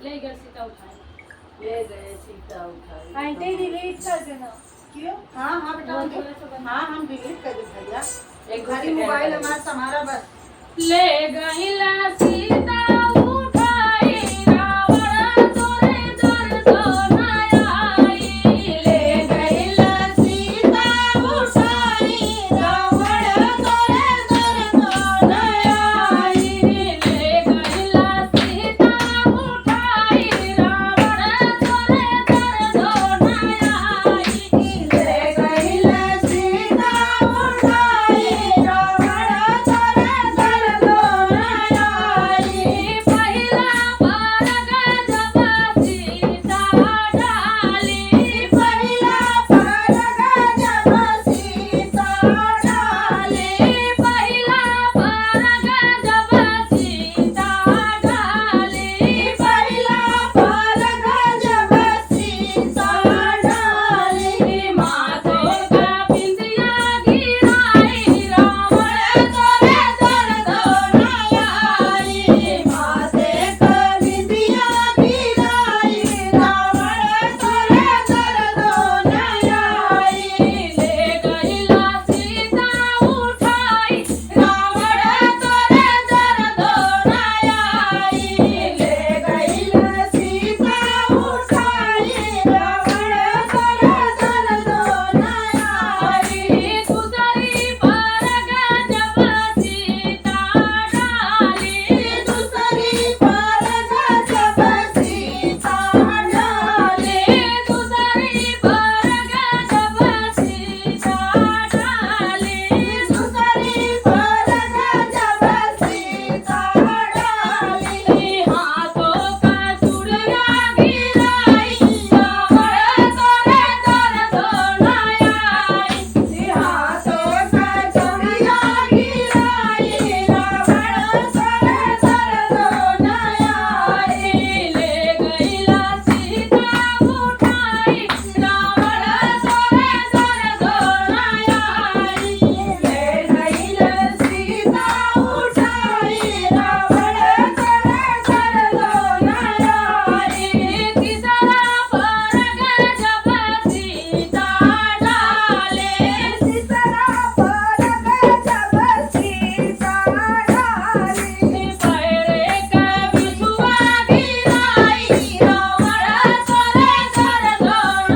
ले गए सीता उठाए। ले गए सीता उठाई। आंटी डिलीट कर देना। क्यों? हाँ हाँ बेटा, बहुत थोड़ा सा बंद। हाँ हम डिलीट कर दे भैया। एक दो घड़ी सेकंड मोबाइल करेंगे। हमारा हमारा बस। ले गईला सीता उठाई रावण तोरे दर्शन आई। ले गईला सीता उठाई रावण तोरे दर्शन आई। ले गईला सीता उठाई रावण तोरे दर्शन आई। ले गईला सीता उठाई रावण तोरे दर्शन आई। पहिला बार गजब सीता डाली। पहिला बार गजब सीता डाली। पहिला बार गजब सीता डाली। पहिला बार गजब सीता डाली। माथो का बिंदिया गिराई रावण तोरे दर्शन आई। माथे का बिंदिया गिराई रावण तोरे दर्शन आई। ले गईला सीता उठाई रावण तोरे दर्शन आई। ले गईला सीता उठाई रावण तोरे दर्शन आई। दूसरी बार गजब सीता डाली। दूसरी बार गजब सीता डाली। दूसरी बार गजब सीता डाली। दूसरी बार गजब सीता डाली। हाथों का चूड़िया गिराई रावण तोरे दर्शन आई। हाथों का चूड़िया गिराई रावण तोरे दर्शन आई। ले गईला सीता उठाई रावण तोरे दर्शन आई। ले गईला सीता उठाई रावण तोरे दर्शन आई। तीसरा बार गजब सीता डाले। तीसरा बार गजब सीता डाली। पैरे का बिछुआ गिराई रावण तोरे दर्शन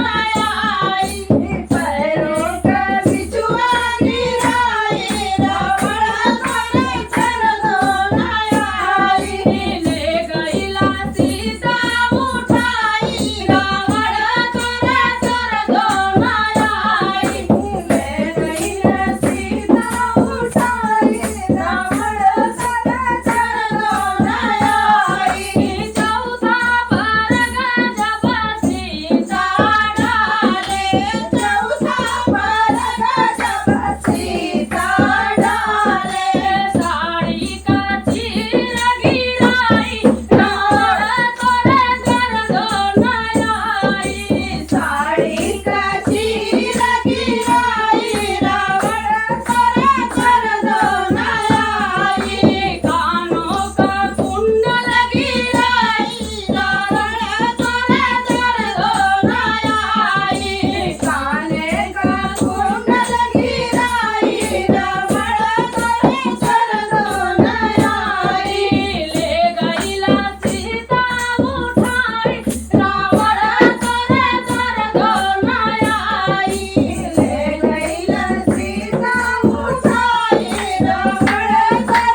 आई। पैरों का बिछुआ गिराई रावण तोरे दर्शन आई। ले गईला सीता उठाई रावण तोरे दर्शन आई। ले गईला सीता उठाई रावण तोरे दर्शन आई। चौथा बार गजब सीता डाले। चौथा बार गजब सीता डाले। साड़ी का चीर गिराई रावण तोरे दर्शन आई। साड़ी का चीर गिराई रावण तोरे दर्शन आई। कानों का कुंडल गिराई रावण तोरे दर्शन आई। काने का कुंडल गिराई रावण तोरे दर्शन आई। ले गईला सीता उठाई रावण तोरे दर्शन आई। ले गईला सीता उठाई रावण तोरे